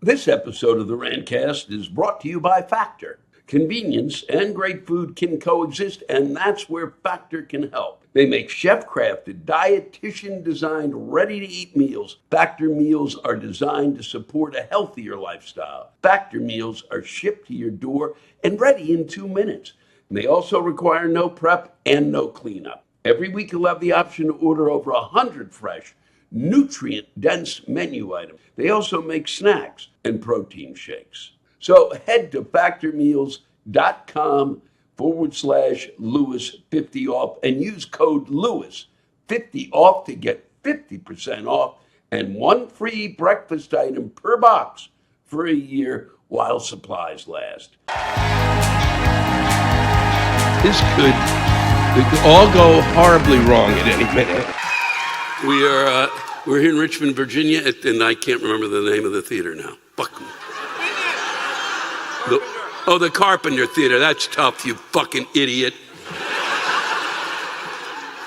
This episode of the Rantcast is brought to you by Factor. Convenience and great food can coexist, and that's where Factor can help. They make chef-crafted, dietitian-designed, ready-to-eat meals. Factor meals are designed to support a healthier lifestyle. Factor meals are shipped to your door and ready in 2 minutes. And they also require no prep and no cleanup. Every week you'll have the option to order over 100 fresh, nutrient-dense menu items. They also make snacks and protein shakes. So head to factormeals.com/Lewis50 off and use code Lewis50 off to get 50% off and one free breakfast item per box for a year while supplies last. This could all go horribly wrong at any minute. We're here in Richmond, Virginia, and I can't remember the name of the theater now. Fuck. The Carpenter Theater. That's tough, you fucking idiot.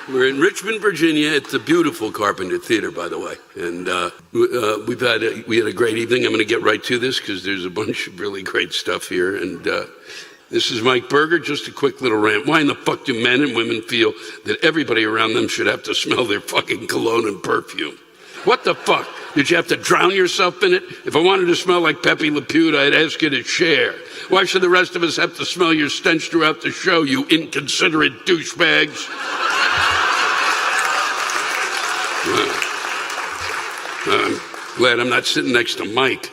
We're in Richmond, Virginia. It's a beautiful Carpenter Theater, by the way. And we had a great evening. I'm going to get right to this because there's a bunch of really great stuff here. And this is Mike Berger. Just a quick little rant. Why in the fuck do men and women feel that everybody around them should have to smell their fucking cologne and perfume? What the fuck? Did you have to drown yourself in it? If I wanted to smell like Pepe Le Pew, I'd ask you to share. Why should the rest of us have to smell your stench throughout the show, you inconsiderate douchebags? I'm glad I'm not sitting next to Mike.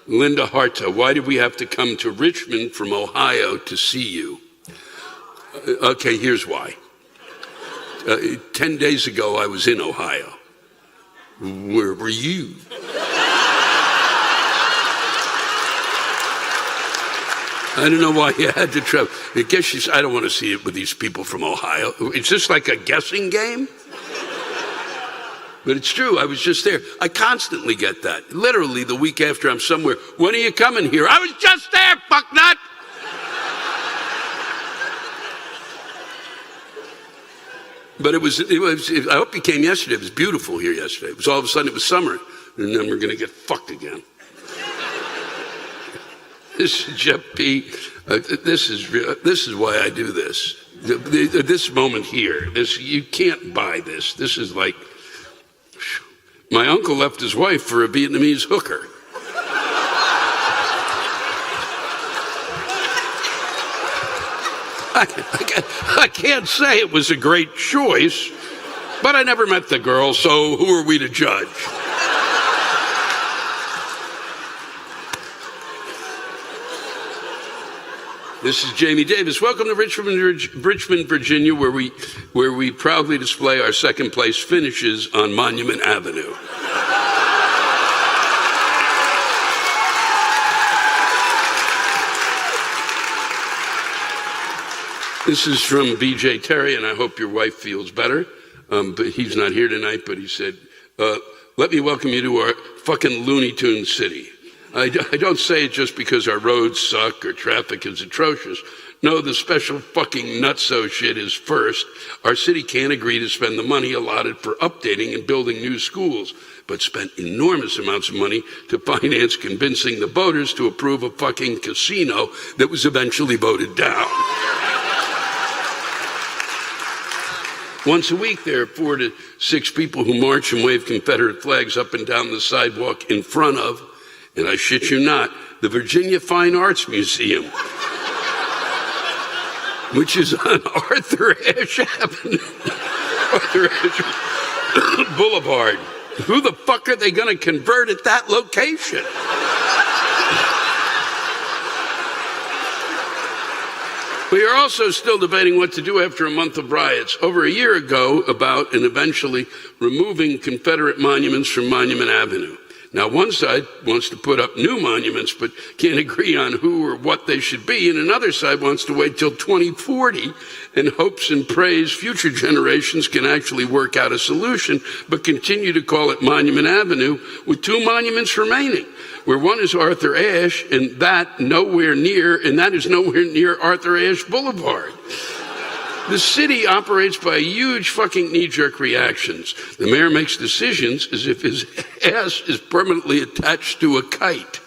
Linda Harta, why did we have to come to Richmond from Ohio to see you? Okay, here's why. 10 days ago, I was in Ohio. Where were you? I don't know why you had to travel. I guess I don't want to see it with these people from Ohio. It's just like a guessing game. But it's true, I was just there. I constantly get that. Literally the week after I'm somewhere. When are you coming here? I was just there, fucknut! But it was, I hope you came yesterday. It was beautiful here yesterday. It was all of a sudden it was summer. And then we're going to get fucked again. This is Jeff P. This is why I do this. This moment here, you can't buy this. This is like, my uncle left his wife for a Vietnamese hooker. I can't say it was a great choice, but I never met the girl, so who are we to judge? This is Jamie Davis. Welcome to Richmond, Virginia, where we proudly display our second place finishes on Monument Avenue. This is from B.J. Terry, and I hope your wife feels better. But he's not here tonight, but he said, let me welcome you to our fucking Looney Tune city. I don't say it just because our roads suck or traffic is atrocious. No, the special fucking nutso shit is first. Our city can't agree to spend the money allotted for updating and building new schools, but spent enormous amounts of money to finance convincing the voters to approve a fucking casino that was eventually voted down. Once a week, there are 4 to 6 people who march and wave Confederate flags up and down the sidewalk in front of, and I shit you not, the Virginia Fine Arts Museum, which is on Arthur Ashe Avenue, Arthur Ashe Boulevard. Who the fuck are they going to convert at that location? We are also still debating what to do after a month of riots. Over a year ago, about and eventually removing Confederate monuments from Monument Avenue. Now, one side wants to put up new monuments, but can't agree on who or what they should be, and another side wants to wait till 2040 and hopes and prays future generations can actually work out a solution, but continue to call it Monument Avenue with 2 monuments remaining, where one is Arthur Ashe, and that is nowhere near Arthur Ashe Boulevard. The city operates by huge fucking knee-jerk reactions. The mayor makes decisions as if his ass is permanently attached to a kite.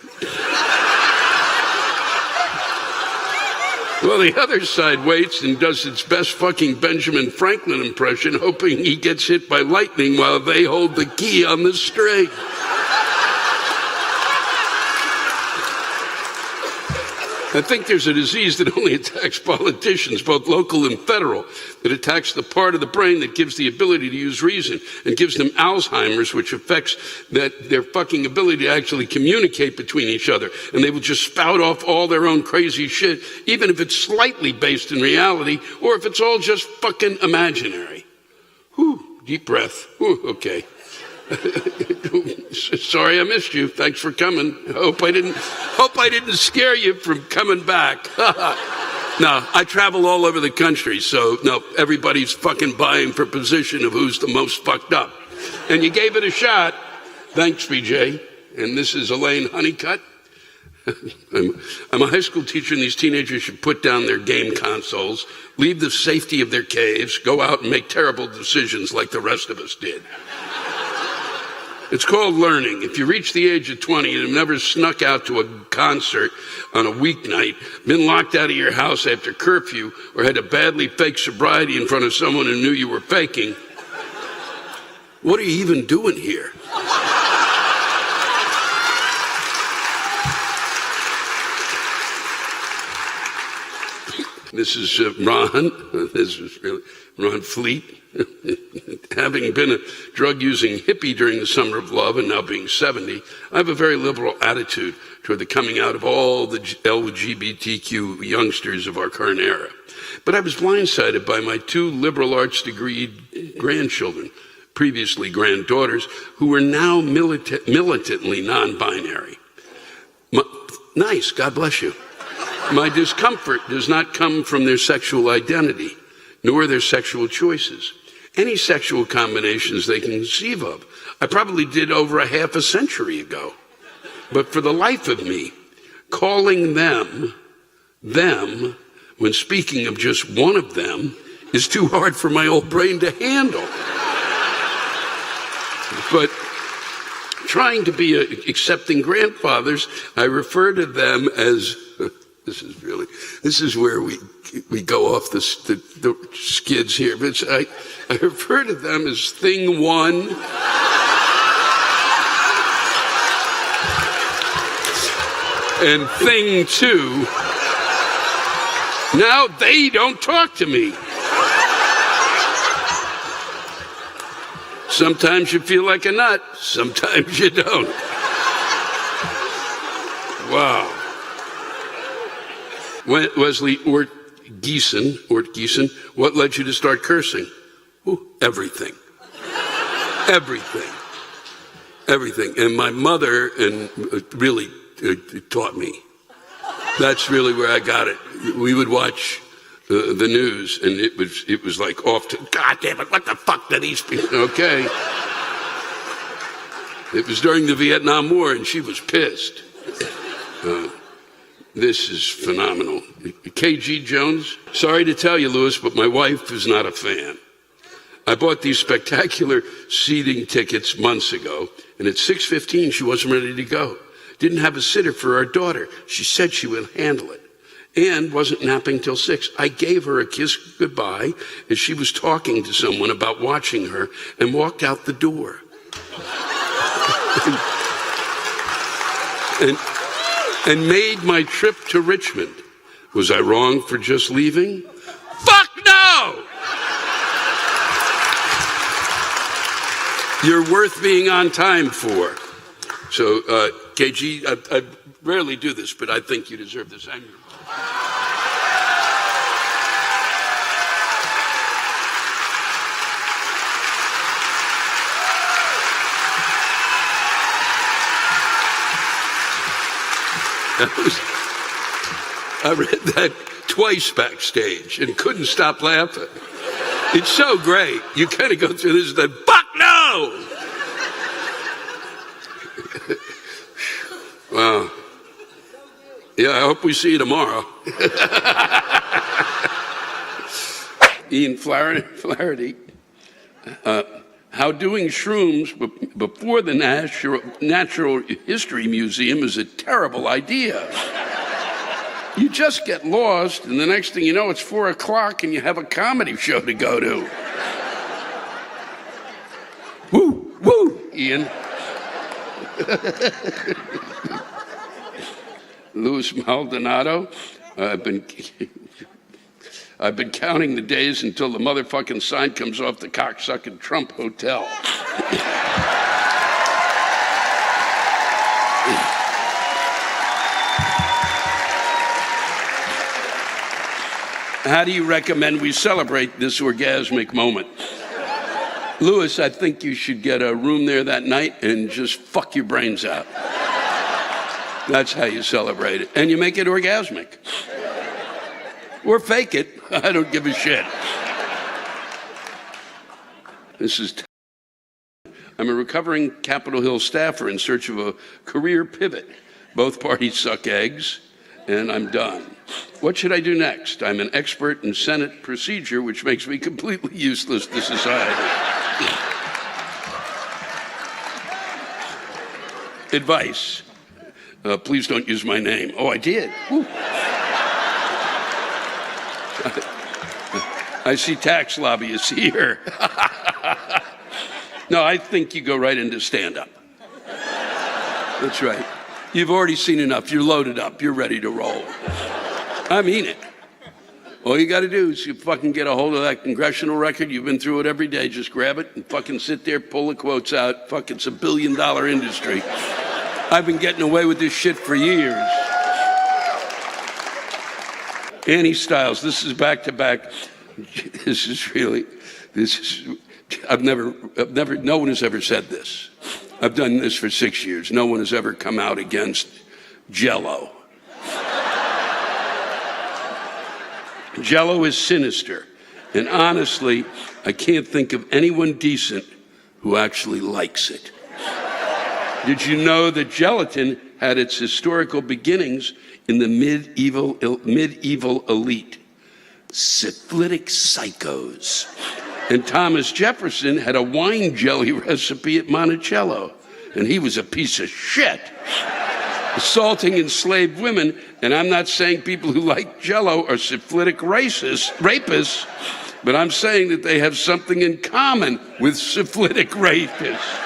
Well, the other side waits and does its best fucking Benjamin Franklin impression, hoping he gets hit by lightning while they hold the key on the string. I think there's a disease that only attacks politicians, both local and federal, that attacks the part of the brain that gives the ability to use reason and gives them Alzheimer's, which affects their fucking ability to actually communicate between each other. And they will just spout off all their own crazy shit, even if it's slightly based in reality or if it's all just fucking imaginary. Whew, deep breath. Whew, okay. Sorry I missed you. Thanks for coming. Hope I didn't scare you from coming back. No, I travel all over the country, so no, everybody's fucking vying for position of who's the most fucked up. And you gave it a shot. Thanks, BJ. And this is Elaine Honeycutt. I'm a high school teacher, and these teenagers should put down their game consoles, leave the safety of their caves, go out and make terrible decisions like the rest of us did. It's called learning. If you reach the age of 20 and have never snuck out to a concert on a weeknight, been locked out of your house after curfew, or had to badly fake sobriety in front of someone who knew you were faking, what are you even doing here? This is Ron. This is really Ron Fleet. Having been a drug-using hippie during the summer of love and now being 70, I have a very liberal attitude toward the coming out of all the LGBTQ youngsters of our current era. But I was blindsided by my 2 liberal arts degreed grandchildren, previously granddaughters, who were now militantly non-binary. Nice, God bless you. My discomfort does not come from their sexual identity, nor their sexual choices. Any sexual combinations they can conceive of, I probably did over a half a century ago. But for the life of me, calling them, when speaking of just one of them, is too hard for my old brain to handle. But trying to be accepting grandfathers, I refer to them as, this is where we go off the skids here. But I refer to them as thing 1 and thing 2. Now they don't talk to me. Sometimes you feel like a nut, sometimes you don't. Wow. Wesley Ortgiesen, what led you to start cursing? Ooh, everything. Everything. And my mother really taught me. That's really where I got it. We would watch the news, and it was like off to, God damn it, what the fuck do these people, okay. It was during the Vietnam War, and she was pissed. This is phenomenal. KG Jones, sorry to tell you, Lewis, but my wife is not a fan. I bought these spectacular seating tickets months ago, and at 6:15, she wasn't ready to go. Didn't have a sitter for our daughter. She said she would handle it, and wasn't napping till 6. I gave her a kiss goodbye as she was talking to someone about watching her and walked out the door. and made my trip to Richmond. Was I wrong for just leaving? Fuck no! You're worth being on time for. So, KG, I rarely do this, but I think you deserve this. I read that twice backstage and couldn't stop laughing. It's so great. You kind of go through this and then, fuck no! Wow. Yeah, I hope we see you tomorrow. Ian Flaherty, how doing shrooms before the Natural History Museum is a terrible idea. You just get lost, and the next thing you know, it's 4 o'clock, and you have a comedy show to go to. Woo, woo, Ian. Louis Maldonado, I've been counting the days until the motherfucking sign comes off the cocksucking Trump Hotel. How do you recommend we celebrate this orgasmic moment? Louis, I think you should get a room there that night and just fuck your brains out. That's how you celebrate it. And you make it orgasmic. Or fake it. I don't give a shit. I'm a recovering Capitol Hill staffer in search of a career pivot. Both parties suck eggs, and I'm done. What should I do next? I'm an expert in Senate procedure, which makes me completely useless to society. Advice. Please don't use my name. Oh, I did. I see tax lobbyists here. No, I think you go right into stand-up. That's right. You've already seen enough. You're loaded up. You're ready to roll. I mean it. All you got to do is you fucking get a hold of that congressional record. You've been through it every day. Just grab it and fucking sit there, pull the quotes out. Fuck, it's $1 billion industry. I've been getting away with this shit for years. Annie Styles, this is back to back. No one has ever said this. I've done this for 6 years. No one has ever come out against Jell-O. Jell-O is sinister. And honestly, I can't think of anyone decent who actually likes it. Did you know that gelatin had its historical beginnings in the medieval elite? Syphilitic psychos. And Thomas Jefferson had a wine jelly recipe at Monticello, and he was a piece of shit. Assaulting enslaved women, and I'm not saying people who like Jell-O are syphilitic rapists, but I'm saying that they have something in common with syphilitic rapists.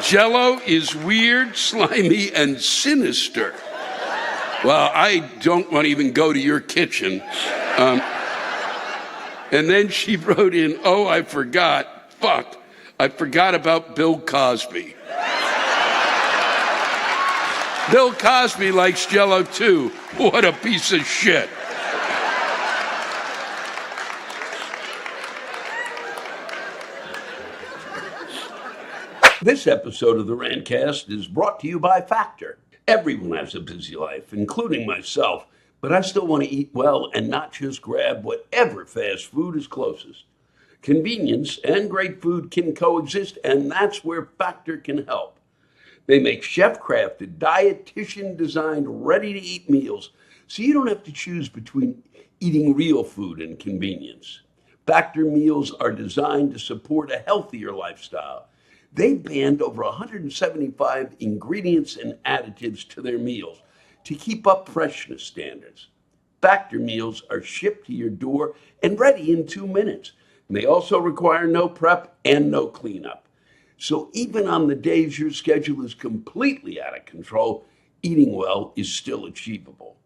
Jell-O is weird, slimy, and sinister. Well, I don't want to even go to your kitchen. And then she wrote in, oh, I forgot about Bill Cosby. Bill Cosby likes Jell-O too. What a piece of shit. This episode of the Rantcast is brought to you by Factor. Everyone has a busy life, including myself, but I still want to eat well and not just grab whatever fast food is closest. Convenience and great food can coexist, and that's where Factor can help. They make chef-crafted, dietitian-designed, ready-to-eat meals, so you don't have to choose between eating real food and convenience. Factor meals are designed to support a healthier lifestyle. They banned over 175 ingredients and additives to their meals to keep up freshness standards. Factor meals are shipped to your door and ready in 2 minutes. And they also require no prep and no cleanup. So even on the days your schedule is completely out of control, eating well is still achievable.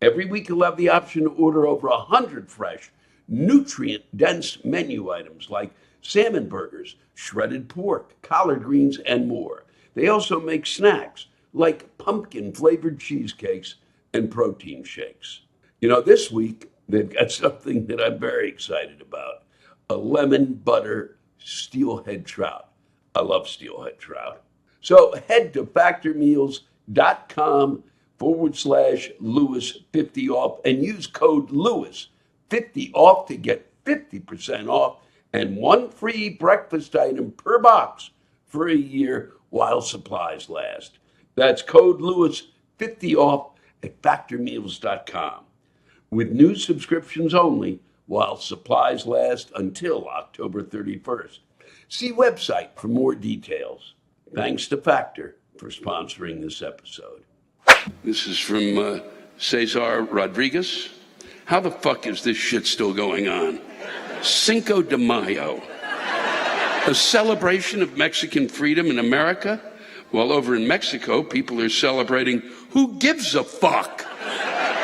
Every week you'll have the option to order over 100 fresh, nutrient-dense menu items like salmon burgers, shredded pork, collard greens, and more. They also make snacks like pumpkin-flavored cheesecakes and protein shakes. You know, this week, they've got something that I'm very excited about, a lemon butter steelhead trout. I love steelhead trout. So head to factormeals.com/Lewis50 off and use code Lewis50 off to get 50% off and one free breakfast item per box for a year while supplies last. That's code Lewis50 off at factormeals.com. with new subscriptions only while supplies last until October 31st. See website for more details. Thanks to Factor for sponsoring this episode. This is from Cesar Rodriguez. How the fuck is this shit still going on? Cinco de Mayo, a celebration of Mexican freedom in America, while over in Mexico, people are celebrating who gives a fuck.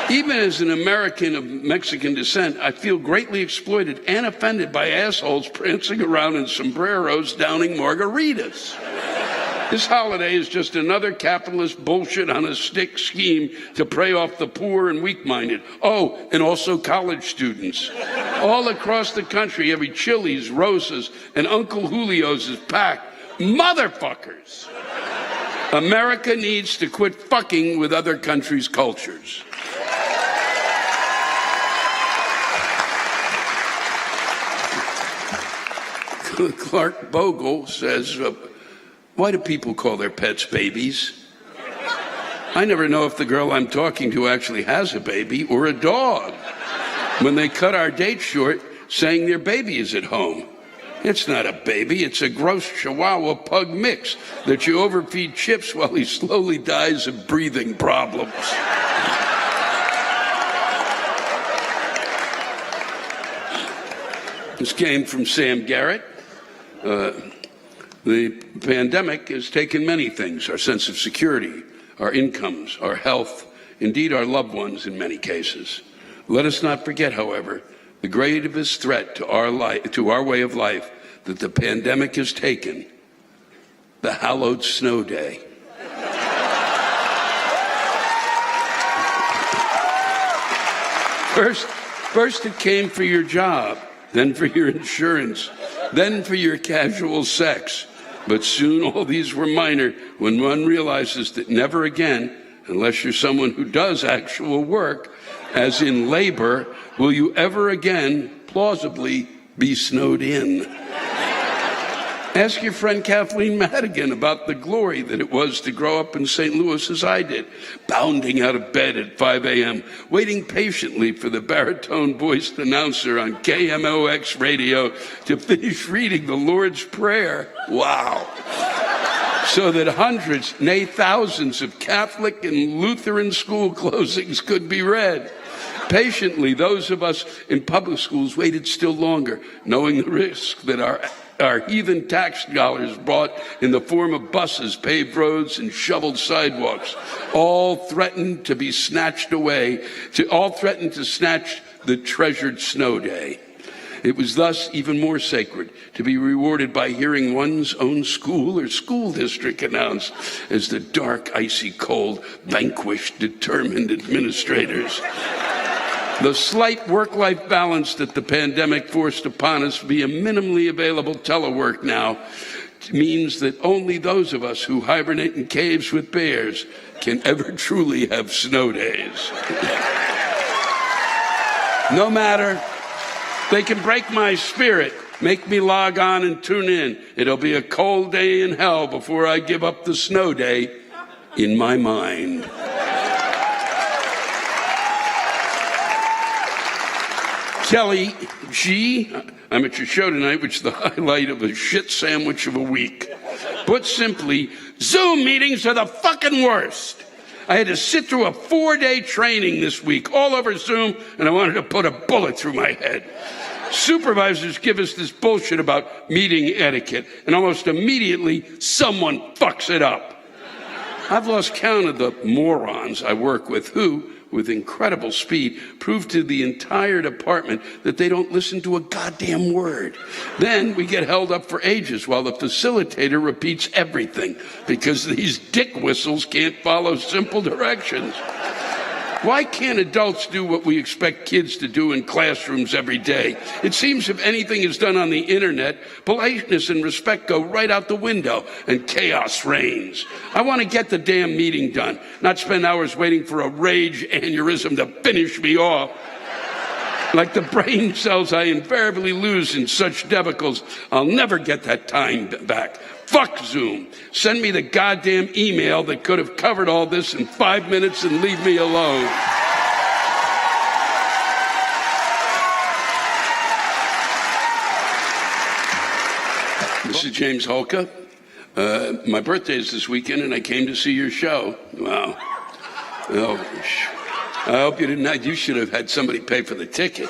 Even as an American of Mexican descent, I feel greatly exploited and offended by assholes prancing around in sombreros downing margaritas. This holiday is just another capitalist bullshit on a stick scheme to prey off the poor and weak-minded. Oh, and also college students. All across the country, every Chili's, Rosa's, and Uncle Julio's is packed. Motherfuckers! America needs to quit fucking with other countries' cultures. Clark Bogle says, why do people call their pets babies? I never know if the girl I'm talking to actually has a baby or a dog. When they cut our date short, saying their baby is at home. It's not a baby, it's a gross Chihuahua pug mix that you overfeed chips while he slowly dies of breathing problems. This came from Sam Garrett. The pandemic has taken many things, our sense of security, our incomes, our health, indeed our loved ones in many cases. Let us not forget, however, the gravest threat to our way of life that the pandemic has taken, the hallowed snow day. First it came for your job, then for your insurance, then for your casual sex. But soon all these were minor when one realizes that never again, unless you're someone who does actual work, as in labor, will you ever again plausibly be snowed in. Ask your friend Kathleen Madigan about the glory that it was to grow up in St. Louis as I did, bounding out of bed at 5 a.m., waiting patiently for the baritone-voiced announcer on KMOX radio to finish reading the Lord's Prayer. Wow. So that hundreds, nay thousands of Catholic and Lutheran school closings could be read. Patiently, those of us in public schools waited still longer, knowing the risk that our heathen tax dollars brought in the form of buses, paved roads, and shoveled sidewalks, all threatened to be snatched away, all threatened to snatch the treasured snow day. It was thus even more sacred to be rewarded by hearing one's own school or school district announced as the dark, icy cold vanquished determined administrators. The slight work-life balance that the pandemic forced upon us via minimally available telework now means that only those of us who hibernate in caves with bears can ever truly have snow days. No matter, they can break my spirit, make me log on and tune in. It'll be a cold day in hell before I give up the snow day in my mind. Kelly G., I'm at your show tonight, which is the highlight of a shit sandwich of a week. Put simply, Zoom meetings are the fucking worst. I had to sit through a 4-day training this week, all over Zoom, and I wanted to put a bullet through my head. Supervisors give us this bullshit about meeting etiquette, and almost immediately, someone fucks it up. I've lost count of the morons I work with who, with incredible speed, proved to the entire department that they don't listen to a goddamn word. Then we get held up for ages while the facilitator repeats everything because these dick whistles can't follow simple directions. Why can't adults do what we expect kids to do in classrooms every day? It seems if anything is done on the internet, politeness and respect go right out the window and chaos reigns. I want to get the damn meeting done, not spend hours waiting for a rage aneurysm to finish me off. Like the brain cells I invariably lose in such debacles, I'll never get that time back. Fuck Zoom. Send me the goddamn email that could have covered all this in 5 minutes and leave me alone. is James Holka. My birthday is this weekend, and I came to see your show. Wow. Oh, I hope you didn't. You should have had somebody pay for the ticket.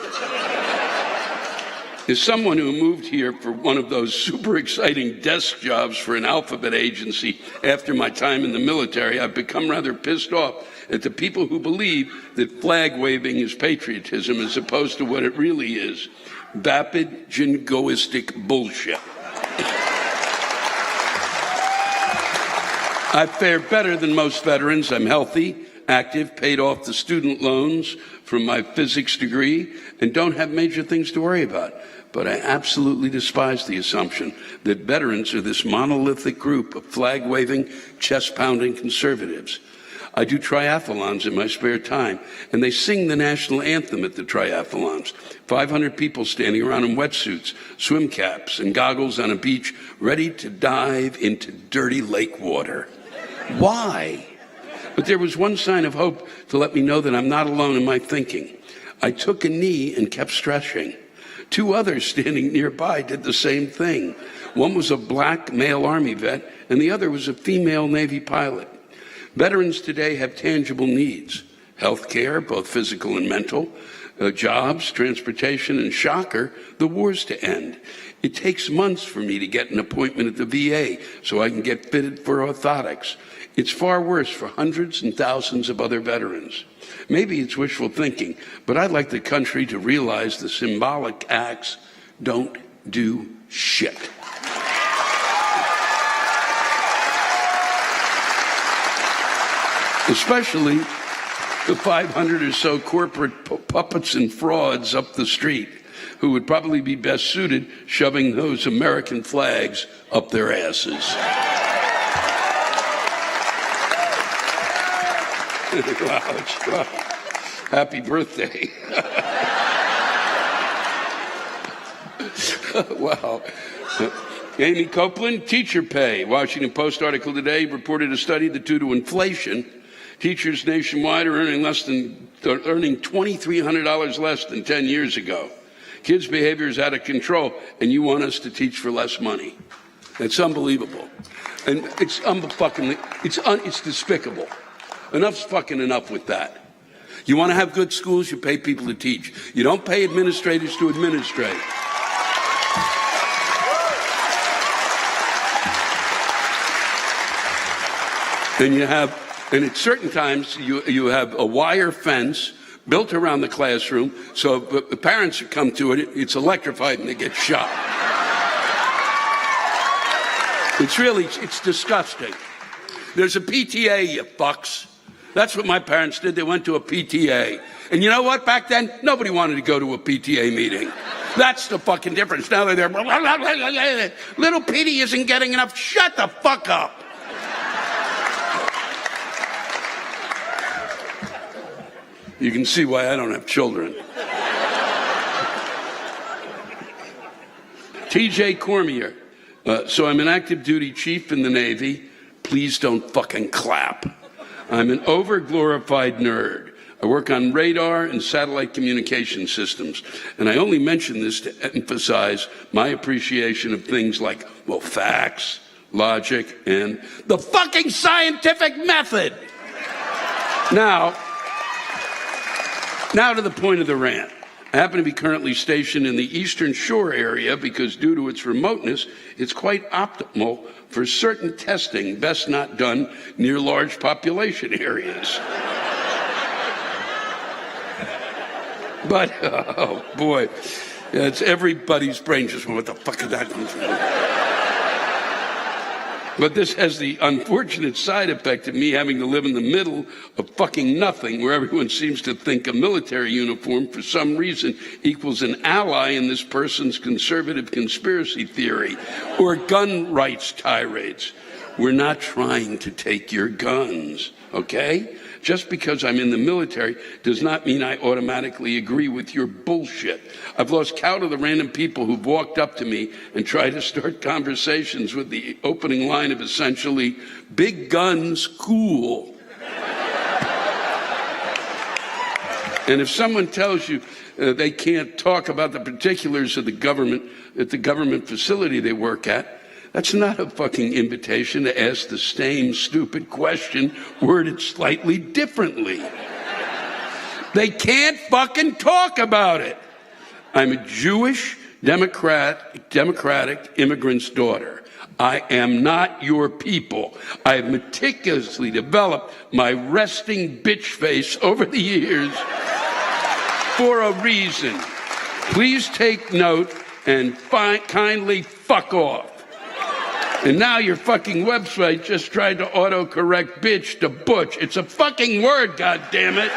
As someone who moved here for one of those super exciting desk jobs for an alphabet agency after my time in the military, I've become rather pissed off at the people who believe that flag waving is patriotism as opposed to what it really is, vapid, jingoistic bullshit. I fare better than most veterans. I'm healthy, active, paid off the student loans from my physics degree, and don't have major things to worry about. But I absolutely despise the assumption that veterans are this monolithic group of flag-waving, chest-pounding conservatives. I do triathlons in my spare time, and they sing the national anthem at the triathlons. 500 people standing around in wetsuits, swim caps, and goggles on a beach, ready to dive into dirty lake water. Why? But there was one sign of hope to let me know that I'm not alone in my thinking. I took a knee and kept stretching. 2 others standing nearby did the same thing. One was a black male Army vet, and the other was a female Navy pilot. Veterans today have tangible needs: health care, both physical and mental, jobs, transportation, and shocker, the war's to end. It takes months for me to get an appointment at the VA so I can get fitted for orthotics. It's far worse for hundreds and thousands of other veterans. Maybe it's wishful thinking, but I'd like the country to realize the symbolic acts don't do shit. Especially the 500 or so corporate puppets and frauds up the street who would probably be best suited shoving those American flags up their asses. Wow. Happy birthday. Wow. Amy Copeland, teacher pay. Washington Post article today reported a study that due to inflation, teachers nationwide are earning $2,300 less than 10 years ago. Kids' behavior is out of control, and you want us to teach for less money. It's unbelievable. And it's it's despicable. Enough's fucking enough with that. You want to have good schools, you pay people to teach. You don't pay administrators to administrate. And at certain times, you have a wire fence built around the classroom, so if the parents come to it, it's electrified and they get shot. It's disgusting. There's a PTA, you fucks. That's what my parents did. They went to a PTA. And you know what? Back then, nobody wanted to go to a PTA meeting. That's the fucking difference. Now they're there. Little Petey isn't getting enough. Shut the fuck up. You can see why I don't have children. T.J. Cormier. So I'm an active duty chief in the Navy. Please don't fucking clap. I'm an over-glorified nerd. I work on radar and satellite communication systems. And I only mention this to emphasize my appreciation of things like, well, facts, logic, and the fucking scientific method. Now to the point of the rant. I happen to be currently stationed in the Eastern Shore area because due to its remoteness, it's quite optimal for certain testing best not done near large population areas. But, oh boy, it's everybody's brain just went, what the fuck is that? But this has the unfortunate side effect of me having to live in the middle of fucking nothing, where everyone seems to think a military uniform for some reason equals an ally in this person's conservative conspiracy theory or gun rights tirades. We're not trying to take your guns, okay? Just because I'm in the military does not mean I automatically agree with your bullshit. I've lost count of the random people who've walked up to me and tried to start conversations with the opening line of essentially, big guns cool. And if someone tells you they can't talk about the particulars of the government at the government facility they work at, That's not a fucking invitation to ask the same stupid question worded slightly differently. They can't fucking talk about it. I'm a Jewish democratic immigrant's daughter. I am not your people. I have meticulously developed my resting bitch face over the years for a reason. Please take note and kindly fuck off. And now your fucking website just tried to autocorrect bitch to butch. It's a fucking word, goddammit.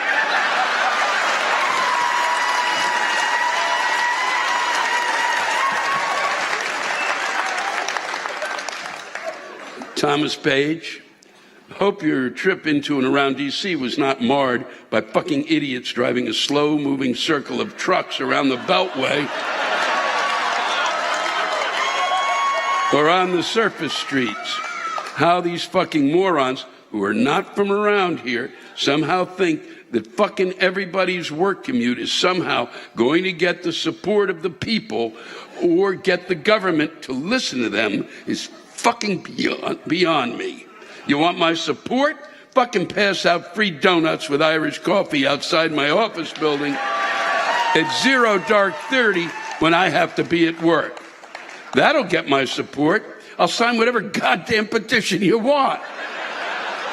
Thomas Page, hope your trip into and around D.C. was not marred by fucking idiots driving a slow-moving circle of trucks around the Beltway or on the surface streets. How these fucking morons who are not from around here somehow think that fucking everybody's work commute is somehow going to get the support of the people or get the government to listen to them is fucking beyond me. You want my support? Fucking pass out free donuts with Irish coffee outside my office building at 0 dark 30 when I have to be at work. That'll get my support. I'll sign whatever goddamn petition you want.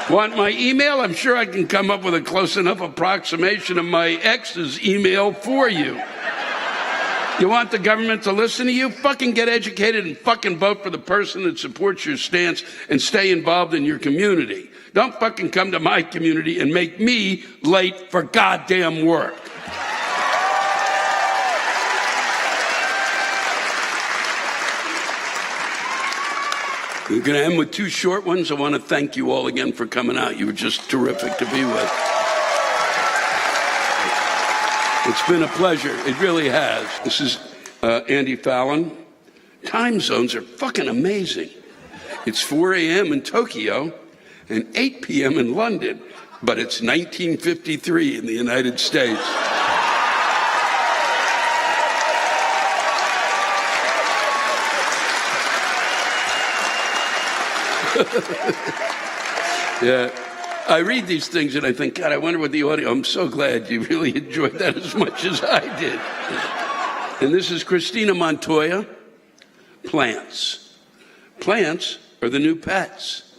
Want my email? I'm sure I can come up with a close enough approximation of my ex's email for you. You want the government to listen to you? Fucking get educated and fucking vote for the person that supports your stance and stay involved in your community. Don't fucking come to my community and make me late for goddamn work. We're going to end with 2 short ones. I want to thank you all again for coming out. You were just terrific to be with. It's been a pleasure. It really has. This is Andy Fallon. Time zones are fucking amazing. It's 4 a.m. in Tokyo and 8 p.m. in London, but it's 1953 in the United States. Yeah. I read these things and I think, God, I wonder what the audio. I'm so glad you really enjoyed that as much as I did. And this is Christina Montoya. Plants. Plants are the new pets.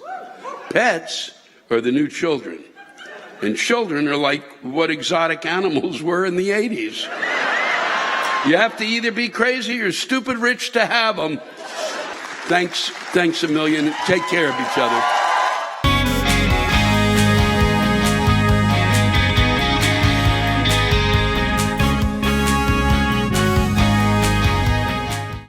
Pets are the new children. And children are like what exotic animals were in the 80s. You have to either be crazy or stupid rich to have them. Thanks a million. Take care of each other.